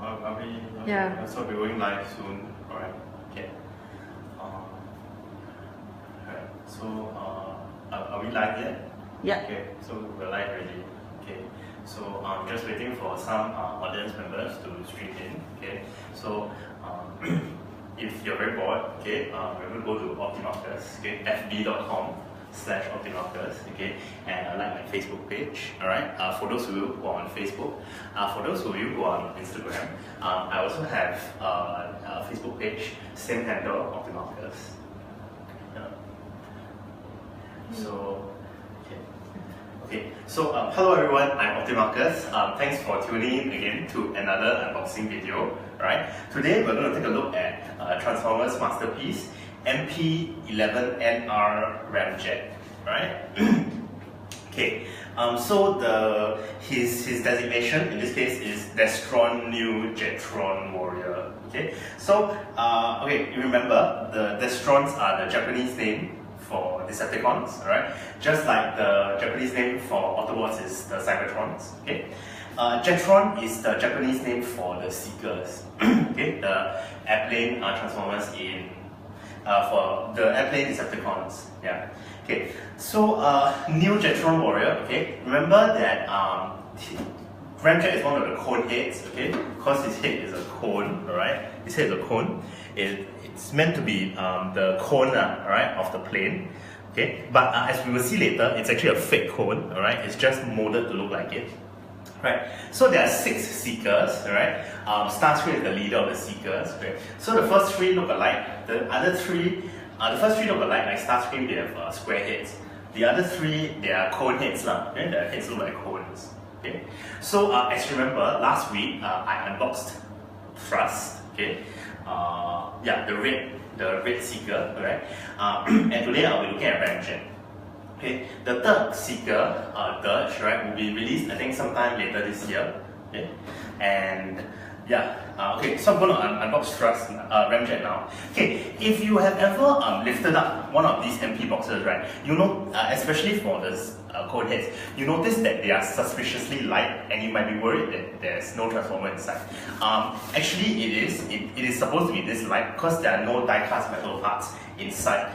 Are we? Yeah. So we're going live soon. Alright. Okay. Alright. So are we live yet? Yeah. Okay. So we're live already. Okay. So just waiting for some audience members to stream in. Okay. So if you're very bored, okay, we're going to go to Optimarkers. Okay. fb.com/Optimarkers. Okay. And like my Facebook page. Alright. For those of you who are on Facebook, for those of you who are on Instagram, I also have a Facebook page, same handle, Optimarkers. Yeah. So. Okay, so hello everyone, I'm Optimarkers. Thanks for tuning in again to another unboxing video. Right? Today we're going to take a look at Transformers masterpiece, MP11NR Ramjet. Right? Okay, so his designation in this case is Destron New Jetron Warrior. Okay, so okay, you remember the Destrons are the Japanese name for Decepticons, alright? Just like the Japanese name for Autobots is the Cybertrons, okay? Jetron is the Japanese name for the Seekers, okay? The airplane Transformers in, for the airplane Decepticons, yeah. Okay, so New Jetron Warrior, okay? Remember that Ramjet is one of the cone heads, okay? Because his head is a cone, alright? His head is a cone. It's meant to be the cone, alright, of the plane, okay? But as we will see later, it's actually a fake cone, alright? It's just molded to look like it, right? So there are 6 Seekers, alright? Starscream is the leader of the Seekers, okay? So the first 3 look alike. The other 3, the first 3 look alike, like Starscream, they have square heads. The other 3, they are cone heads, okay? Their heads look like cones. Okay. So as you remember, last week I unboxed Thrust, okay? Yeah, the red Seeker, right? And today I'll be looking at Ramjet. Okay, the third Seeker, Dirge, right, will be released I think sometime later this year. Okay, and yeah, okay, so I'm going to unbox Thrust Ramjet now. Okay, if you have ever lifted up one of these MP boxes, right, you know, especially for the code heads, you notice that they are suspiciously light, and you might be worried that there's no transformer inside. Actually, it is supposed to be this light because there are no die-cast metal parts inside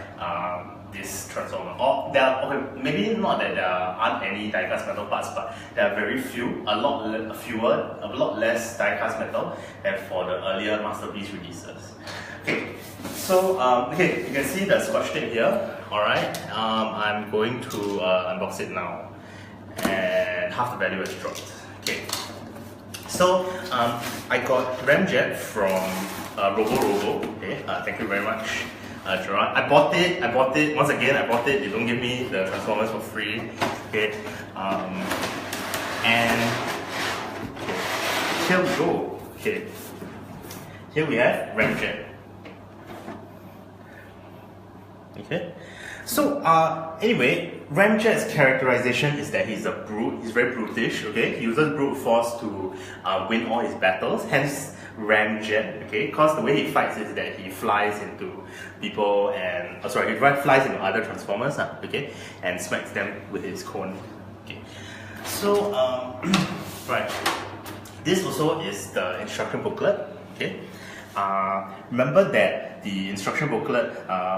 this transformer. Or there are, okay, maybe not that there aren't any die-cast metal parts, but there are very few, a lot less die-cast metal than for the earlier masterpiece releases. Okay, so okay, you can see the scotch tape here. Alright, I'm going to unbox it now, and half the value has dropped. Okay, so I got Ramjet from Robo. Okay, thank you very much, Gerard. I bought it. Once again, I bought it. They don't give me the Transformers for free. Okay, and okay, here we go. Okay, here we have Ramjet. Okay, so anyway, Ramjet's characterization is that he's a brute. He's very brutish. Okay, he uses brute force to win all his battles. Hence Ramjet. Okay, because the way he fights is that he flies into people and he flies into other Transformers. Okay, and smacks them with his cone. Okay, so right, this also is the instruction booklet. Okay. Remember that the instruction booklet,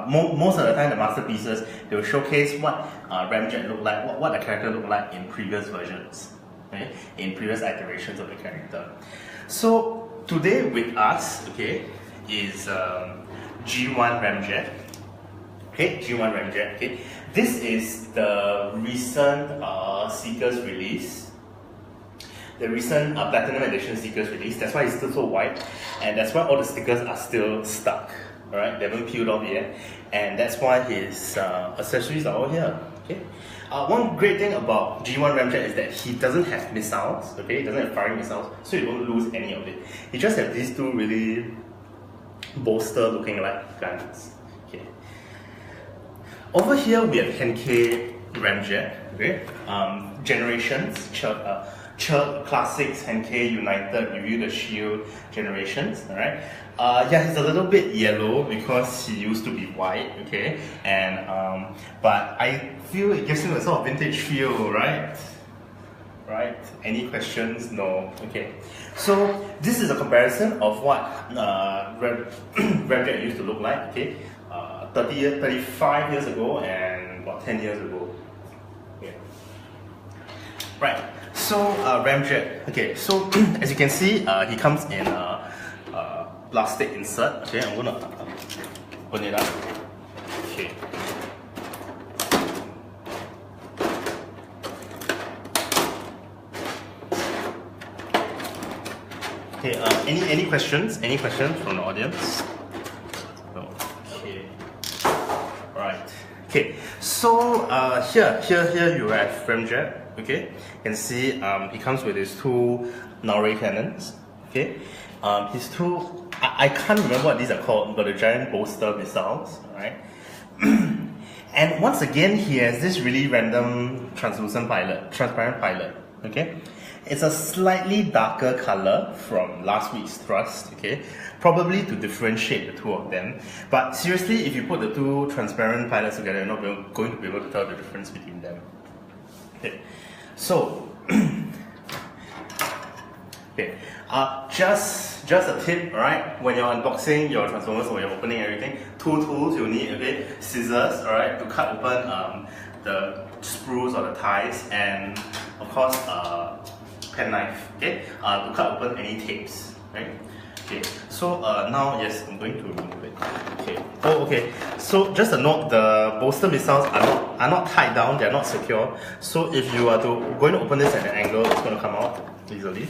most of the time the masterpieces, they will showcase what Ramjet looked like, what the character looked like in previous versions, okay? In previous iterations of the character. So today with us, okay, is G1 Ramjet. Okay, G1 Ramjet. Okay, this is the recent Seekers release. The recent Platinum Edition Seekers release. That's why it's still so white, and that's why all the stickers are still stuck. Alright, they haven't peeled off yet, and that's why his accessories are all here. Okay. One great thing about G1 Ramjet is that he doesn't have missiles. Okay, he doesn't have firing missiles, so you won't lose any of it. He just has these 2 really bolster-looking like guns. Okay. Over here we have Henkei Ramjet. Okay. Generations. Classics, Henkei, United, Review the Shield generations, alright? Yeah, he's a little bit yellow because he used to be white, okay? And, but I feel it gives him a sort of vintage feel, right? right? Any questions? No. Okay. So this is a comparison of what Ramjet used to look like. Okay, 35 years ago and about 10 years ago. Okay. Right. So Ramjet. Okay. So as you can see, he comes in a plastic insert. Okay, I'm gonna open it up. Okay. Okay, any questions? Any questions from the audience? No. Okay. Right. Okay. So here you have Ramjet. Okay. You can see he comes with his two Norway cannons. Okay. His two I can't remember what these are called, but the giant bolster missiles. Right. And once again, he has this really random transparent pilot. Okay. It's a slightly darker color from last week's thrust, okay? Probably to differentiate the two of them. But seriously, if you put the two transparent pilots together, you're not going to be able to tell the difference between them. Okay, so, okay, just a tip, alright? When you're unboxing your transformers or you're opening everything, two tools you'll need, okay? Scissors, alright, to cut open the sprues or the ties, and of course, pen knife, okay, to cut open any tapes, right? Okay, so now, yes, I'm going to remove it. Okay. Oh, okay. So just a note, the bolster missiles are not tied down, they're not secure. So if you are going to open this at an angle, it's going to come out easily.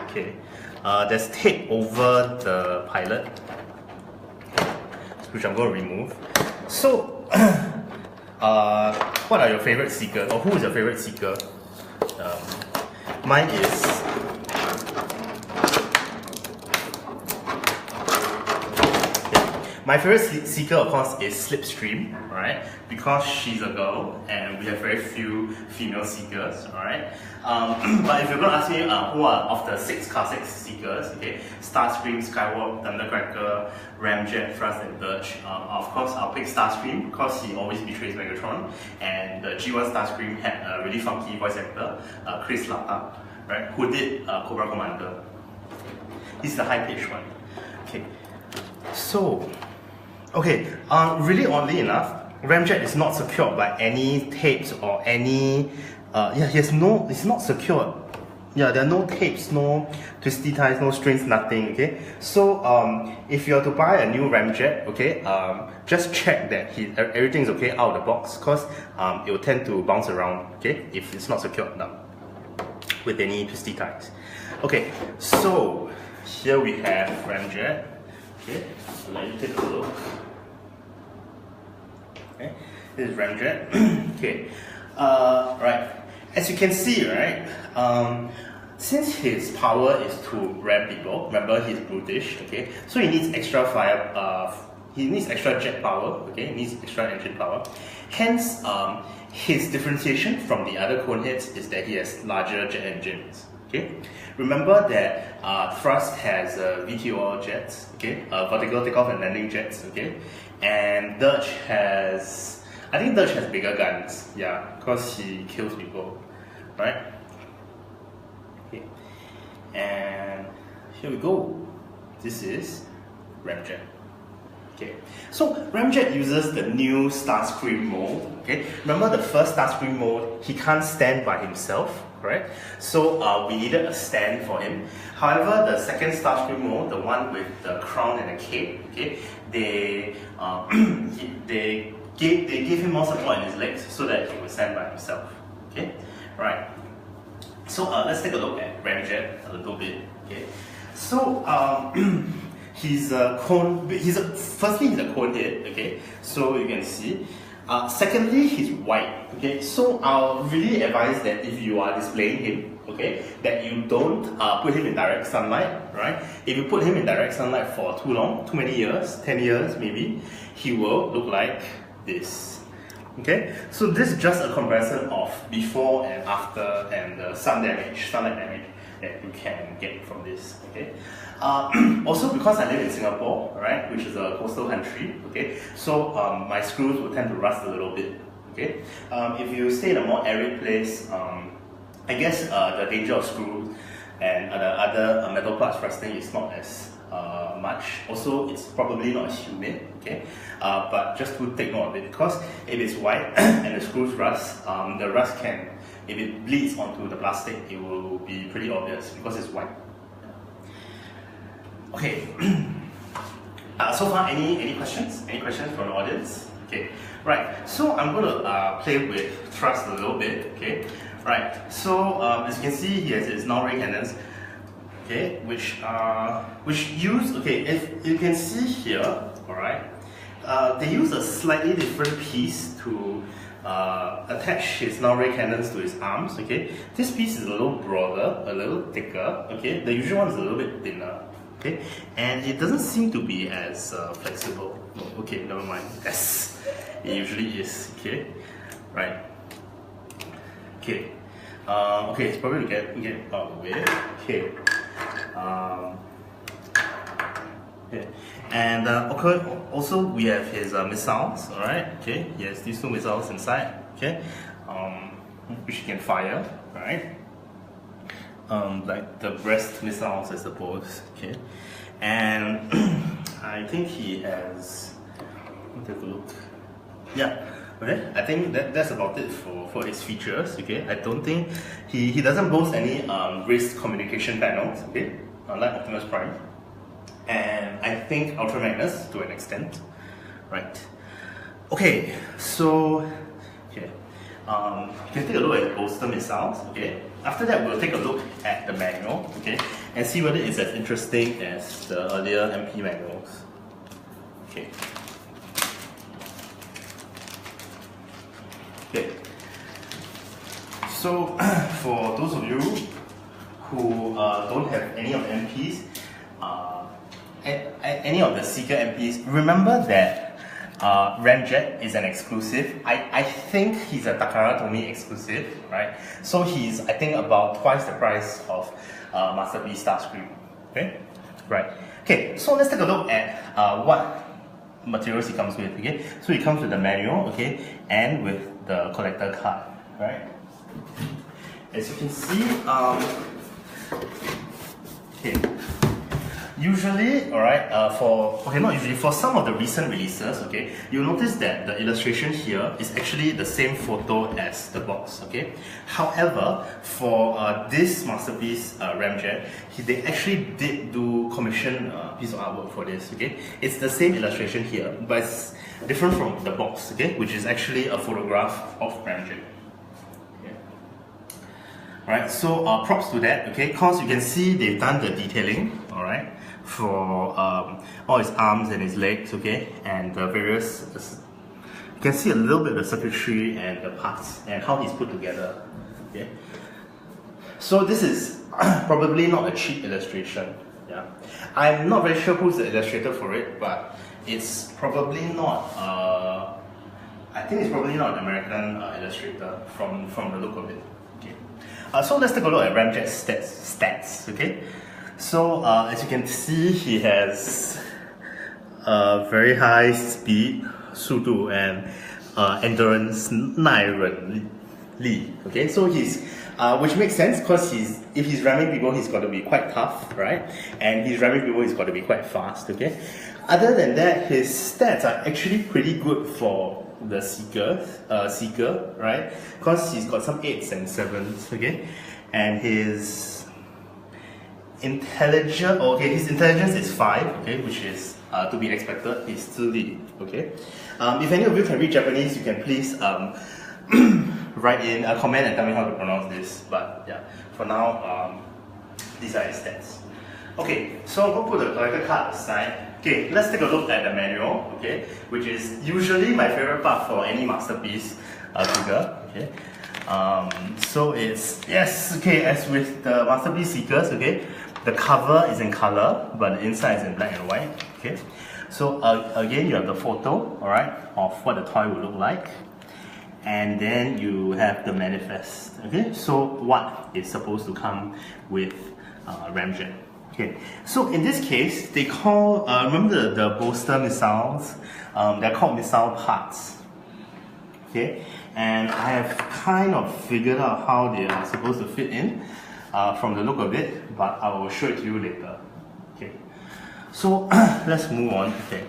Okay. There's tape over the pilot, which I'm going to remove. So, what are your favorite seekers, or who is your favorite seeker? Mine is my favorite seeker, of course, is Slipstream, right? Because she's a girl and we have very few female seekers, alright? But if you're going to ask me who are of the 6 classic seekers, okay, Starscream, Skywalk, Thundercracker, Ramjet, Thrust, and Dirge, of course I'll pick Starscream because he always betrays Megatron, and the G1 Starscream had a really funky voice actor, Chris Latta, right, who did Cobra Commander. He's the high-pitched one. Okay, so, okay, really oddly enough, Ramjet is not secured by any tapes or any, it's not secured. Yeah, there are no tapes, no twisty ties, no strings, nothing, okay? So, if you are to buy a new Ramjet, okay, just check that everything is okay out of the box, because it will tend to bounce around, okay, if it's not secured now with any twisty ties. Okay, so, here we have Ramjet. Okay, so let me take a look. Okay, this is Ramjet. Okay, right. As you can see, right, since his power is to ram people, remember he's brutish, okay, so he needs extra he needs extra jet power, okay, he needs extra engine power. Hence, his differentiation from the other coneheads is that he has larger jet engines. Okay, remember that Thrust has VTOL jets, okay, vertical takeoff and landing jets, okay, and Dirge has, I think Dirge has bigger guns, yeah, because he kills people, right? Okay, and here we go. This is Ramjet. Okay, so Ramjet uses the new Starscream mode. Okay, remember the first Starscream mode, he can't stand by himself, correct? So we needed a stand for him. However, the second Starscream mode, the one with the crown and the cape, okay, they gave him more support in his legs so that he would stand by himself. Okay, right. So let's take a look at Ramjet a little bit. Okay, so firstly he's a cone head, okay, so you can see. Secondly, he's white, okay, so I'll really advise that if you are displaying him, okay, that you don't put him in direct sunlight, right? If you put him in direct sunlight for too long, too many years, 10 years maybe, he will look like this. Okay, so this is just a comparison of before and after and the sunlight damage that you can get from this. Okay. Also, because I live in Singapore, right, which is a coastal country, okay, so my screws will tend to rust a little bit. Okay. If you stay in a more arid place, I guess the danger of screws and the other metal parts rusting is not as much. Also, it's probably not as humid, okay? But just to take note of it, because if it's white and the screws rust, the rust can, if it bleeds onto the plastic, it will be pretty obvious because it's white. Okay. So far, any questions? Any questions from the audience? Okay. Right. So I'm going to play with thrust a little bit. Okay. Right. So as you can see, he has his non-ray cannons. Okay, which use, okay, if you can see here, all right, they use a slightly different piece to attach his non-ray cannons to his arms. Okay, this piece is a little broader, a little thicker. Okay, the usual one is a little bit thinner. Okay, and it doesn't seem to be as flexible. Okay, never mind. Yes, it usually is. Okay, right. Okay. Okay, it's probably get out of the way. Okay. Yeah. And okay, also we have his missiles. All right. Okay. He has these two missiles inside. Okay. Which he can fire. Right. Like the breast missiles, I suppose. Okay. And I think he has. Let me take a look. Yeah. Okay, I think that's about it for his features. Okay, I don't think he doesn't boast any wrist communication panels. Okay, unlike Optimus Prime, and I think Ultra Magnus to an extent. Right. Okay, so okay, you can take a look at the bolster missiles. Okay. After that, we'll take a look at the manual. Okay, and see whether it's as interesting as the earlier MP manuals. Okay. Okay, so for those of you who don't have any of the MPs, any of the Seeker MPs, remember that Ramjet is an exclusive. I think he's a Takara Tomy exclusive, right? So he's, I think, about twice the price of Masterpiece Starscream. Okay, right. Okay, so let's take a look at what materials he comes with. Okay, so he comes with the manual, okay, and with the collector card, right? As you can see, okay, usually, alright, not usually, for some of the recent releases, okay, you'll notice that the illustration here is actually the same photo as the box, okay? However, for this Masterpiece Ramjet, they actually did do commission piece of artwork for this, okay? It's the same illustration here, but it's different from the box, okay? Which is actually a photograph of Ramjet. Alright, so props to that, okay? Because you can see they've done the detailing, alright, for all his arms and his legs, okay? And the various, you can see a little bit of the circuitry and the parts and how he's put together, okay? So this is probably not a cheap illustration, yeah? I'm not very sure who's the illustrator for it, but it's probably not, I think it's probably not an American illustrator from the look of it. So let's take a look at Ramjet's stats, okay? So as you can see, he has very high speed, 速度, and endurance 耐忍力, okay? So he's, which makes sense because if he's ramming people, he's got to be quite tough, right? And he's ramming people, he's got to be quite fast, okay? Other than that, his stats are actually pretty good for the Seeker, right? Because he's got some 8s and 7s, okay? And his intelligence is 5, okay, which is to be expected. He's 智力, okay? If any of you can read Japanese, you can please write in a comment and tell me how to pronounce this. But yeah, for now, these are his stats. Okay, so I'm going to put the collector card aside. Okay, let's take a look at the manual, okay, which is usually my favorite part for any Masterpiece figure, okay. So it's, yes, okay, as with the Masterpiece Seekers, okay, the cover is in color, but the inside is in black and white, okay. So again, you have the photo, alright, of what the toy will look like. And then you have the manifest, okay. So what is supposed to come with Ramjet. Okay, so in this case, they call, remember the bolster missiles? They're called missile parts. Okay, and I have kind of figured out how they are supposed to fit in from the look of it, but I will show it to you later. Okay, so let's move on. Okay.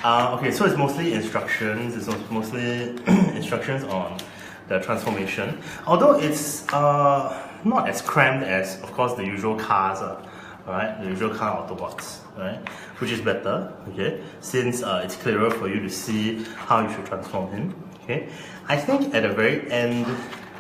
Okay, so it's mostly instructions. It's mostly instructions on the transformation. Although it's not as cramped as, of course, the usual cars are. Alright, the usual car Autobots, right? Which is better, okay? Since it's clearer for you to see how you should transform him. Okay, I think at the very end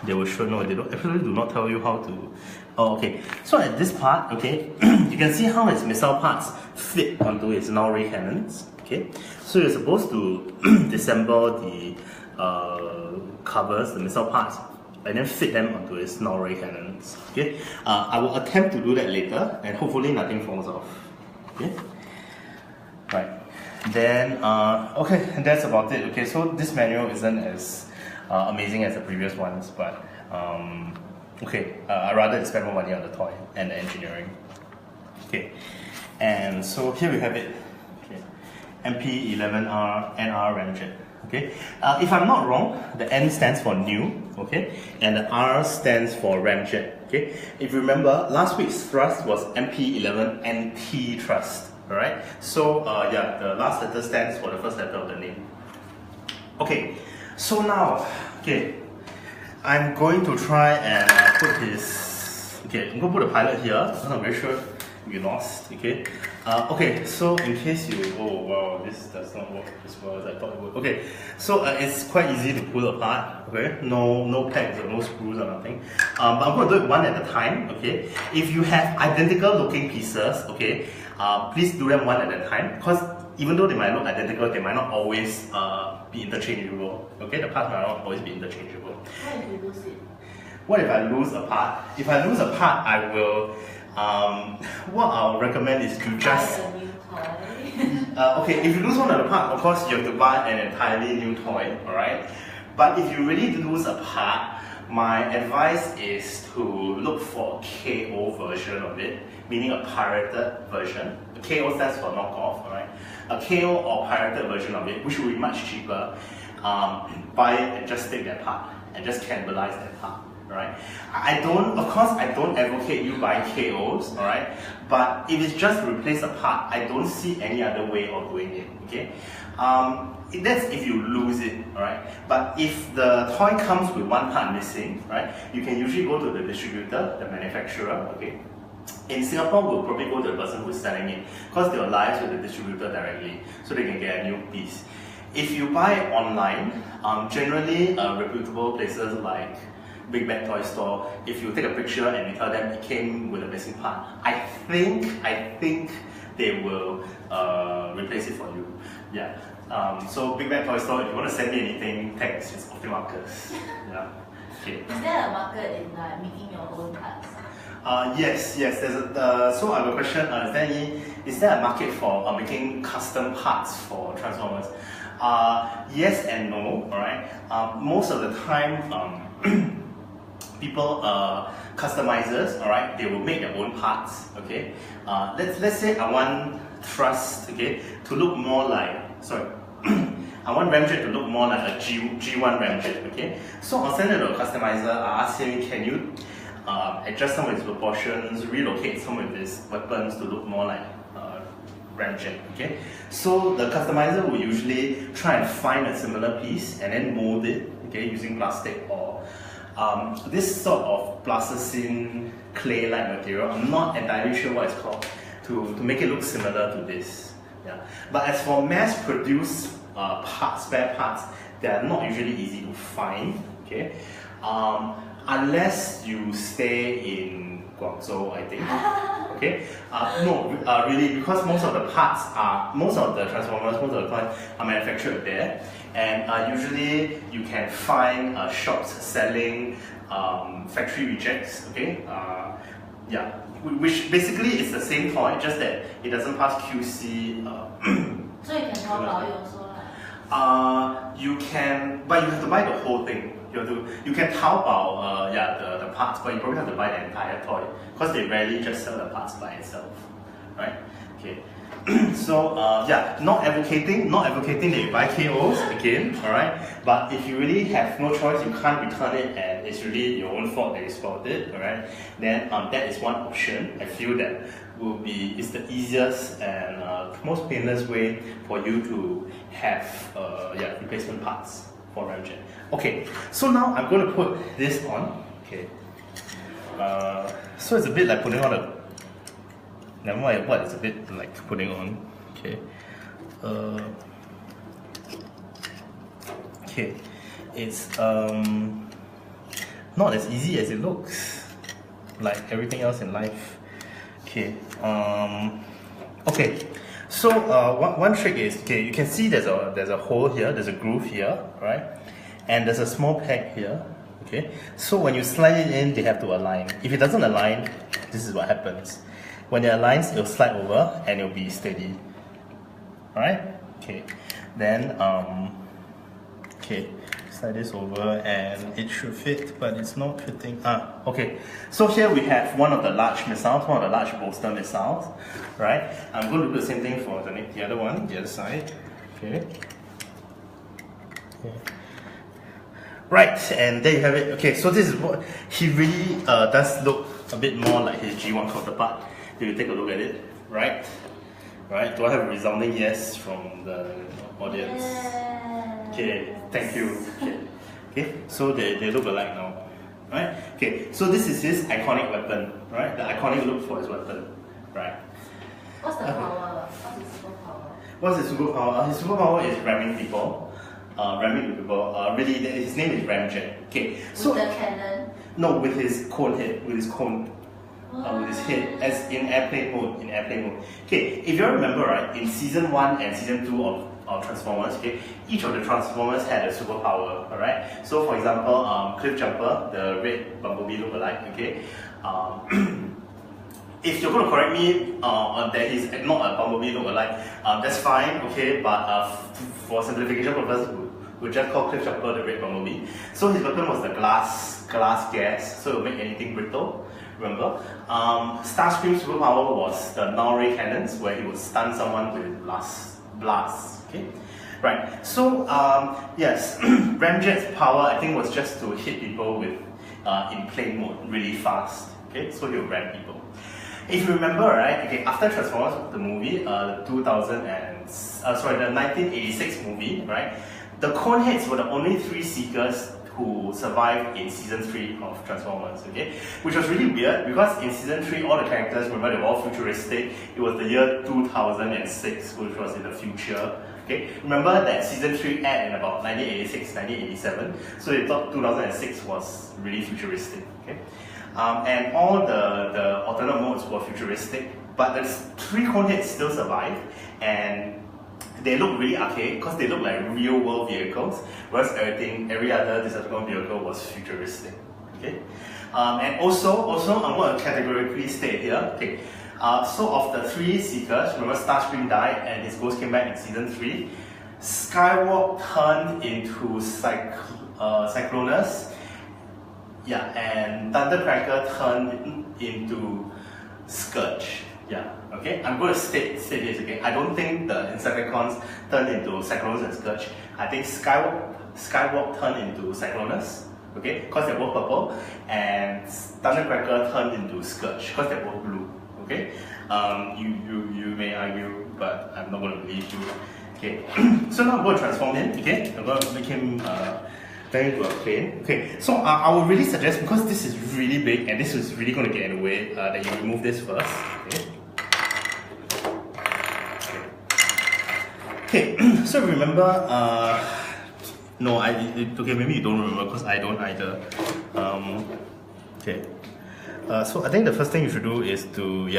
they will show. No, they don't actually do not tell you how to. Oh, okay. So at this part, okay, you can see how his missile parts fit onto his null ray cannons. Okay, so you're supposed to disassemble the covers, the missile parts, and then fit them onto his null ray cannons. Okay, I will attempt to do that later, and hopefully nothing falls off. Okay, right. Then okay, and that's about it. Okay, so this manual isn't as amazing as the previous ones, but okay, I'd rather spend more money on the toy and the engineering. Okay, and so here we have it. Okay, MP11NR Ramjet. Okay, if I'm not wrong, the N stands for new, okay, and the R stands for Ramjet. Okay, if you remember, last week's thrust was MP11NT thrust. Alright, so yeah, the last letter stands for the first letter of the name. Okay, so now, okay, I'm going to try and put his. Okay, I'm going to put the pilot here because I'm very sure we lost. Okay, okay, so in case you, oh wow, this does not work as well as I thought it would. Okay, so it's quite easy to pull apart. Okay, no pegs or no screws or nothing. But I'm going to do it one at a time. Okay, if you have identical looking pieces, okay, please do them one at a time, because even though they might look identical, they might not always be interchangeable. Okay, the parts might not always be interchangeable. What if you lose it? What if I lose a part? If I lose a part, I will. What I'll recommend is to just. Buy a new toy. Okay, if you lose one of the part, of course you have to buy an entirely new toy. All right, but if you really lose a part, my advice is to look for a KO version of it, meaning a pirated version. A KO stands for knockoff, alright? A KO or pirated version of it, which will be much cheaper. Buy it and just take that part and just cannibalize that part. Alright? Of course I don't advocate you buying KOs, alright? But if it's just to replace a part, I don't see any other way of doing it. Okay? That's if you lose it, alright? But if the toy comes with one part missing, right, you can usually go to the distributor, the manufacturer, okay? In Singapore, we'll probably go to the person who's selling it, because they'll liaise with the distributor directly, so they can get a new piece. If you buy it online, generally reputable places like Big Bad Toy Store, if you take a picture and you tell them it came with a missing part, I think they will replace it for you. Yeah. So Big Bad Toy Store, if you want to send me anything, thanks. It's Optimarcus. Yeah. Okay. Is there a market in like making your own parts? Yes. There's a, so I have a question. Is there a market for making custom parts for Transformers? Yes and no. All right. Most of the time, people customizers, all right, they will make their own parts. Okay. Let's say I want thrust, okay, to look more like, sorry, I want Ramjet to look more like a G1 Ramjet. Okay. So I'll send it to a customizer. I ask him, can you adjust some of his proportions, relocate some of his weapons to look more like Ramjet. Okay. So the customizer will usually try and find a similar piece and then mold it, okay, using plastic or this sort of plasticine clay-like material. I'm not entirely sure what it's called, to make it look similar to this. Yeah. But as for mass-produced spare parts, they are not usually easy to find. Okay. Unless you stay in Guangzhou, I think. Okay. No, really, because most of the Transformers, most of the toys are manufactured there, and usually you can find shops selling factory rejects. Okay. Yeah, which basically is the same toy, just that it doesn't pass QC. So you can Taobao it also, right? You can, but you have to buy the whole thing. You can Taobao, yeah, the parts, but you probably have to buy the entire toy, because they rarely just sell the parts by itself, right? Okay. So yeah, not advocating that you buy KOs again, alright? But if you really have no choice, you can't return it and it's really your own fault that you spoiled it, alright? Then that is one option. I feel that is the easiest and most painless way for you to have replacement parts for Ramjet. Okay, so now I'm going to put this on. Okay, so it's a bit like putting on a. Never mind what, it's a bit like putting on. Okay. Okay. It's not as easy as it looks. Like everything else in life. Okay. Okay. So one trick is, okay, you can see there's a hole here, there's a groove here, right? And there's a small peg here. Okay. So when you slide it in, they have to align. If it doesn't align, this is what happens. When it aligns, it'll slide over and it'll be steady. Alright? Okay. Then, okay, slide this over and it should fit, but it's not fitting. Okay. So here we have one of the large missiles, one of the large bolster missiles. Right? I'm going to do the same thing for the other one, the other side. Okay. Okay. Right, and there you have it. Okay, so this is what he really does look a bit more like his G1 counterpart. If you take a look at it, right? Right? Do I have a resounding yes from the audience? Yeah. Okay, thank you. Okay, so they look alike now. Right? Okay, so this is his iconic weapon, right? The iconic look for his weapon, right? What's the power? What's his superpower? What's his superpower? His superpower is ramming people. Really, his name is Ramjet. Okay, so with the cannon? No, with his cone head, with his cone. With his head, as in airplane mode. Okay, if you remember, right, in season 1 and season 2 of Transformers, okay, each of the Transformers had a superpower, alright? So for example, Cliff Jumper, the red Bumblebee look-alike, okay? If you're going to correct me that he's not a Bumblebee look-alike, that's fine, okay, but for simplification purposes, we'll just call Cliff Jumper the red Bumblebee. So his weapon was the glass gas, so it will make anything brittle. Remember, Starscream's superpower was the null ray cannons, where he would stun someone with blasts. Okay, right. So yes, Ramjet's power I think was just to hit people with in plane mode really fast. Okay, so he'll ram people. If you remember, right? Okay, after Transformers the movie, the 1986 movie, right? The Coneheads were the only 3 Seekers who survived in season 3 of Transformers, okay? Which was really weird because in season 3 all the characters, remember, they were all futuristic. It was the year 2006, which was in the future, okay? Remember that season 3 aired in about 1986, 1987, so they thought 2006 was really futuristic, okay? And all the alternate modes were futuristic, but the 3 Coneheads still survived, and they look really archaic because they look like real world vehicles, whereas every other Decepticon vehicle was futuristic. Okay, and also I'm going to categorically state here. Okay, so of the 3 Seekers, remember Starscream died and his ghost came back in season 3. Skywalk turned into Cyclonus. Yeah, and Thundercracker turned into Scourge. Yeah, okay, I'm going to state this again. I don't think the Insecticons turned into Cyclonus and Scourge. I think Skywalk turned into Cyclonus, okay, because they're both purple, and Thundercracker turned into Scourge because they're both blue, okay. You may argue, but I'm not going to believe you. Okay, so now I'm going to transform him. Okay, I'm going to make him turn into a plane. Okay, so I would really suggest, because this is really big and this is really going to get in the way, that you remove this first. Okay. Okay, so remember, no, okay, maybe you don't remember because I don't either. Okay, so I think the first thing you should do is to,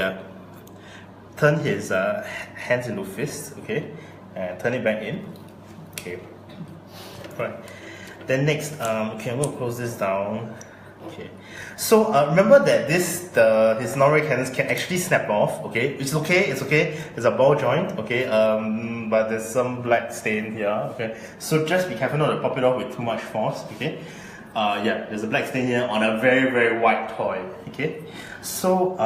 turn his hands into fists, okay, and turn it back in. Okay, right. Then next, okay, I'm going to close this down. Okay, so remember that his null-ray cannons can actually snap off. Okay, it's okay. It's a ball joint. Okay, but there's some black stain here. Okay, so just be careful not to pop it off with too much force. Okay, Yeah, there's a black stain here on a very, very white toy. Okay, so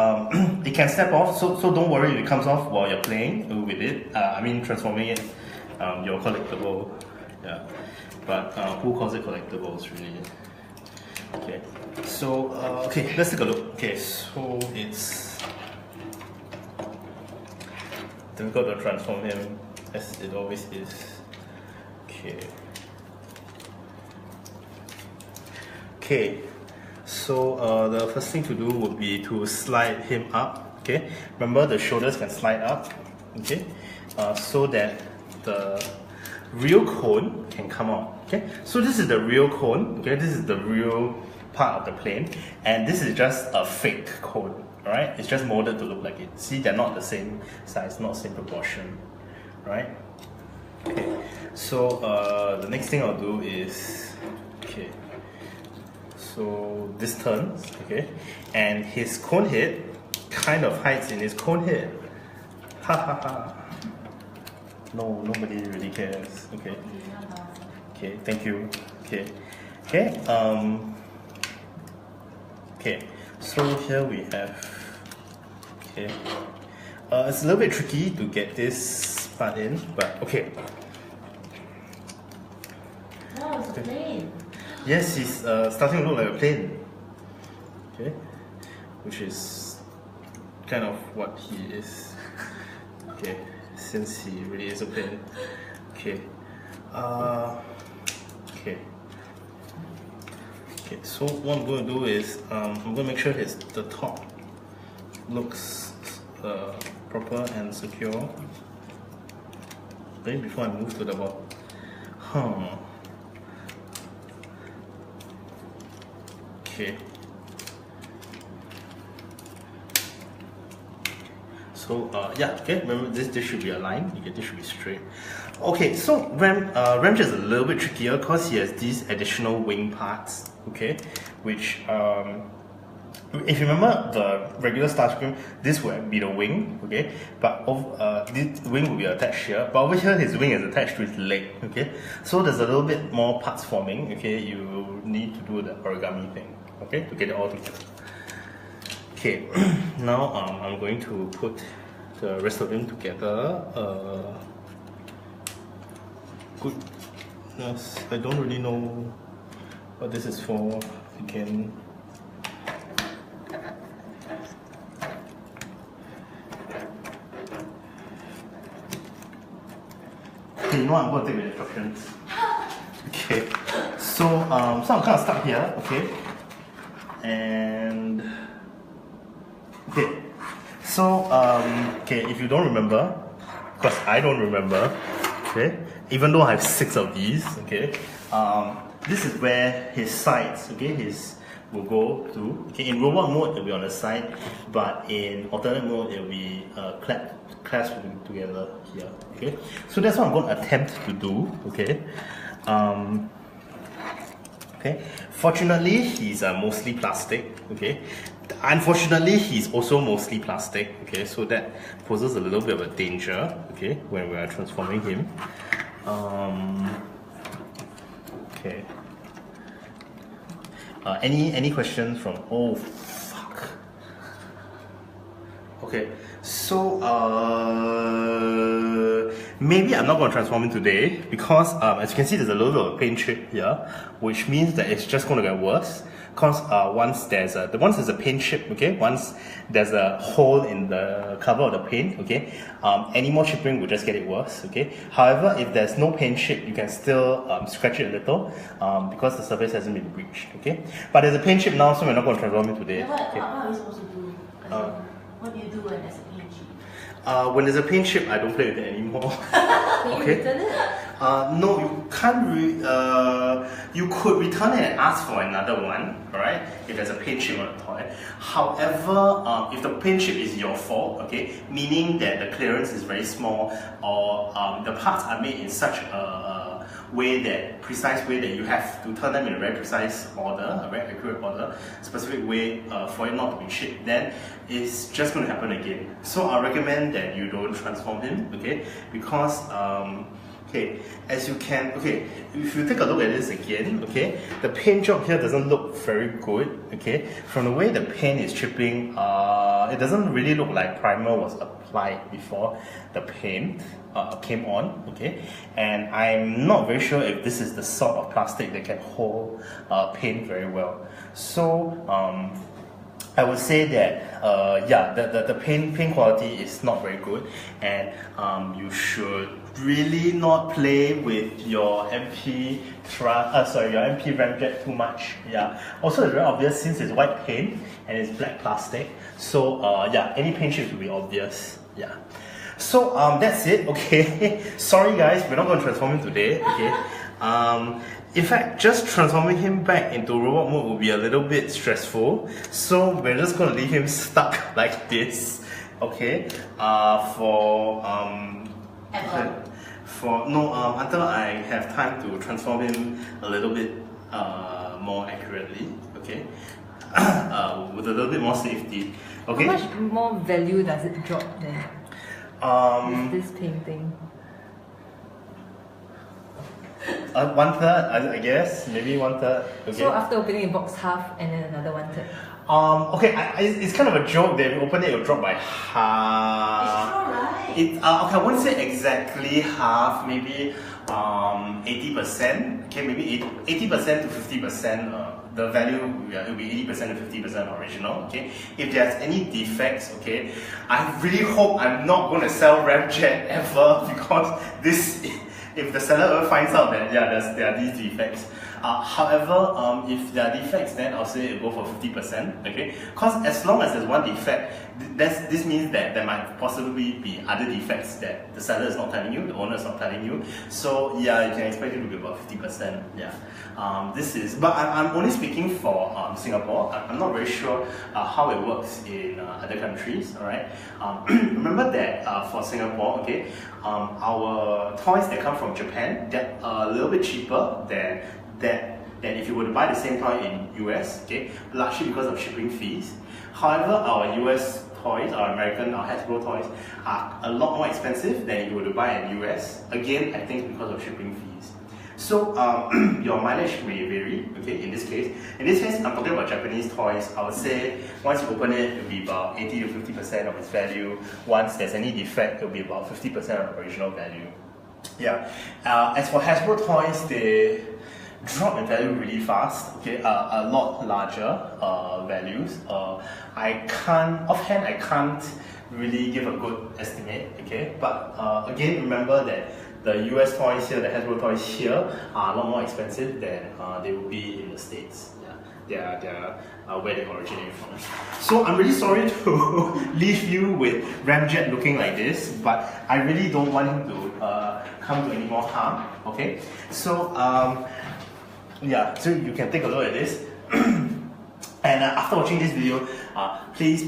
it can step off. So don't worry if it comes off while you're playing with it. I mean, transforming it, your collectible. Yeah, but who calls it collectibles really? Okay, so okay, let's take a look. Okay, so it's difficult to transform him as it always is. Okay. Okay, so the first thing to do would be to slide him up. Okay, remember the shoulders can slide up. Okay, so that the real cone can come out. Okay, so this is the real cone. Okay, this is the real part of the plane, and this is just a fake cone. All right, it's just molded to look like it. See, they're not the same size, not the same proportion. Right? Okay, so the next thing I'll do is okay. So this turns, okay, and his cone head kind of hides in his cone head. Ha ha ha. No, nobody really cares. Okay. Okay, thank you. Okay. Okay. Okay. So here we have. Okay. It's a little bit tricky to get this part in, but okay. No, it's a plane. Yes, he's starting to look like a plane. Okay, which is kind of what he is. Okay, since he really is a plane. Okay. Okay. Okay. So what I'm going to do is I'm going to make sure the top looks proper and secure. Then before I move to the bottom. Okay. So yeah, okay. Remember this should be aligned. Okay, this should be straight. Okay, so Ramjet is a little bit trickier because he has these additional wing parts. Okay, which if you remember the regular Starscream, this would be the wing. Okay, but this wing will be attached here. But over here, his wing is attached to his leg. Okay, so there's a little bit more parts forming. Okay, you need to do the origami thing. Okay, to get it all together. Okay, now I'm going to put the rest of them together. Goodness, I don't really know what this is for. Again. Okay, you know what? I'm going to take the instructions. Okay, so I'm kind of stuck here. Okay. And okay, so okay, if you don't remember, because I don't remember, okay, even though I have 6 of these, okay, this is where his sides, okay, will go to. Okay, in robot mode it'll be on the side, but in alternate mode it'll be clasped together here. Okay, so that's what I'm going to attempt to do. Okay. Okay. Fortunately, he's mostly plastic. Okay. Unfortunately, he's also mostly plastic. Okay, so that poses a little bit of a danger. Okay, when we are transforming him. Okay. Any questions from? Oh, fuck. Okay. So maybe I'm not going to transform him today because as you can see there's a little bit of paint chip here, which means that it's just going to get worse because once there's a paint chip, okay, once there's a hole in the cover of the paint, okay, any more chipping will just get it worse, okay. However, if there's no paint chip, you can still scratch it a little because the surface hasn't been bleached, okay. But there's a paint chip now, so we're not going to transform it today. What are we supposed to do? What do you do when there's a paint chip? When there's a paint chip, I don't play with it anymore. Can you return it? No, you can't. You could return it and ask for another one, alright? If there's a paint chip on the toy. However, if the paint chip is your fault, okay, meaning that the clearance is very small, or the parts are made in such a precise way that you have to turn them in a very precise order, a very accurate order, specific way for it not to be chipped, then it's just going to happen again. So I recommend that you don't transform him, okay? Because okay, as you can, okay, if you take a look at this again, okay, the paint job here doesn't look very good, okay. From the way the paint is chipping, it doesn't really look like primer was applied before the paint came on, okay. And I'm not very sure if this is the sort of plastic that can hold paint very well. So, I would say that yeah, the paint quality is not very good, and you should really not play with your MP Ramjet too much. Yeah. Also, it's very obvious since it's white paint and it's black plastic. So yeah, any paint chips will be obvious. Yeah. So that's it. Okay. Sorry guys, we're not going to transform him today. Okay. In fact, just transforming him back into robot mode will be a little bit stressful. So we're just going to leave him stuck like this. Okay. Until I have time to transform him a little bit more accurately. Okay. With a little bit more safety. Okay. How much more value does it drop then? With this painting. 1/3, I guess, maybe 1/3. Okay. So after opening the box, half, and then another 1/3. Okay, it's kind of a joke that if you open it, it'll drop by half. It's true, right? Okay, I wouldn't say exactly half, maybe 80%. Okay, maybe 80% to 50%. The value will be 80% to 50% original. Okay, if there's any defects, okay, I really hope I'm not going to sell Ramjet ever, because this. If the seller ever finds out that there are these defects, however, if there are defects, then I'll say it'll go for 50%. Okay, because as long as there's one defect, this means that there might possibly be other defects that the seller is not telling you, the owner is not telling you. So yeah, you can expect it to be about 50%. Yeah, but I'm only speaking for Singapore. I'm not very sure how it works in other countries. All right. Remember that for Singapore, okay, our toys that come from Japan, they're a little bit cheaper than if you were to buy the same toy in US, okay, largely because of shipping fees. However, our US toys, our Hasbro toys, are a lot more expensive than if you were to buy in US. Again, I think because of shipping fees. So your mileage may vary. Okay, in this case, I'm talking about Japanese toys. I would say once you open it, it'll be about 80 to 50% of its value. Once there's any defect, it'll be about 50% of the original value. Yeah. As for Hasbro toys, they drop in value really fast. Okay, a lot larger values. Offhand, I can't really give a good estimate. Okay, but again, remember that the US toys here, the Hasbro toys here, are a lot more expensive than they would be in the States. Yeah, they're where they originate from. So I'm really sorry to leave you with Ramjet looking like this, but I really don't want him to come to any more harm. Okay, so yeah, so you can take a look at this. And after watching this video, please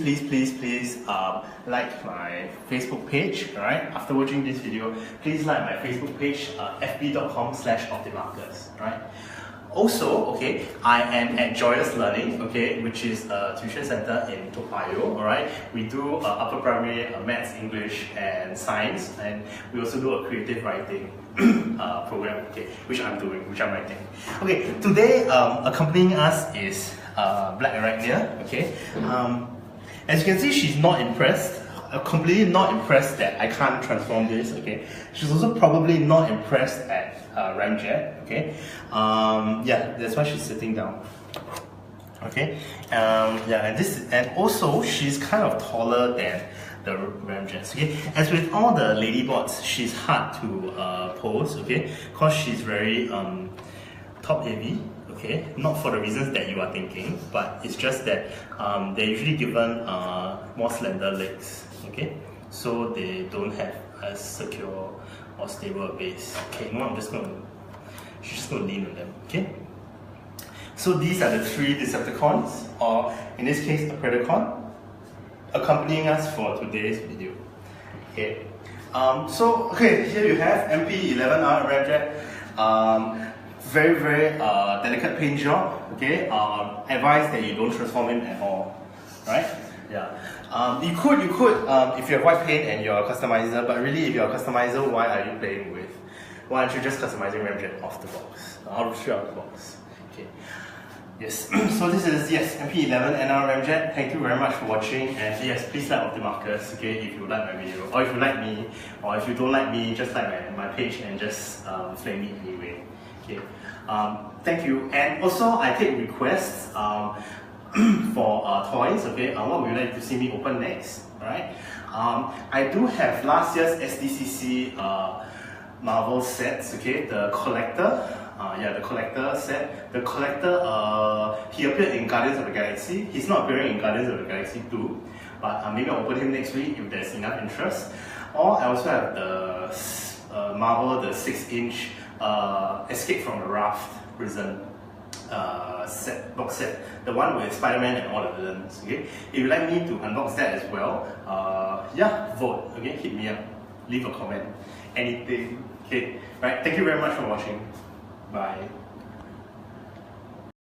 like my Facebook page. Alright, after watching this video, please like my Facebook page, fb.com/optimarcus. Alright. Also, okay, I am at Joyous Learning, okay, which is a tuition center in Toa Payoh. Alright, we do upper primary maths, English, and science, and we also do a creative writing program, okay, which I'm writing. Okay, today accompanying us is Black Arachnia, okay. As you can see, she's not impressed. Completely not impressed that I can't transform this, okay. She's also probably not impressed at Ramjet, okay. Yeah, that's why she's sitting down. Okay. Yeah, and also she's kind of taller than the Ramjets. Okay. As with all the ladybots, she's hard to pose, okay, because she's very top heavy. Okay, not for the reasons that you are thinking, but it's just that they're usually given more slender legs. Okay, so they don't have as secure or stable a base. Okay, no, she's just gonna lean on them. Okay, so these are the 3 Decepticons, or in this case, a Predacon, accompanying us for today's video. Okay, so okay, here you have MP11NR Ramjet. Very delicate paint job. Okay, advise that you don't transform him at all. Right? Yeah. You could if you have white paint and you're a customizer, but really if you're a customizer, why are you playing with why aren't you just customizing Ramjet off the box, straight out of the box? Okay. Yes, so this is, yes, MP11NR Ramjet. Thank you very much for watching, and yes, please like Optimarcus, okay, if you like my video, or if you like me, or if you don't like me, just like my page and just flame me anyway. Okay. Thank you, and also I take requests for toys, okay, what would you like to see me open next, alright? I do have last year's SDCC Marvel sets, okay, the collector. The collector set. The collector, he appeared in Guardians of the Galaxy. He's not appearing in Guardians of the Galaxy 2, but maybe I'll open him next week if there's enough interest. Or I also have the Marvel, the 6-inch Escape from the Raft prison box set. The one with Spider-Man and all the villains. Okay? If you'd like me to unbox that as well, yeah, vote. Okay, hit me up. Leave a comment. Anything. Okay. Right. Thank you very much for watching. Bye.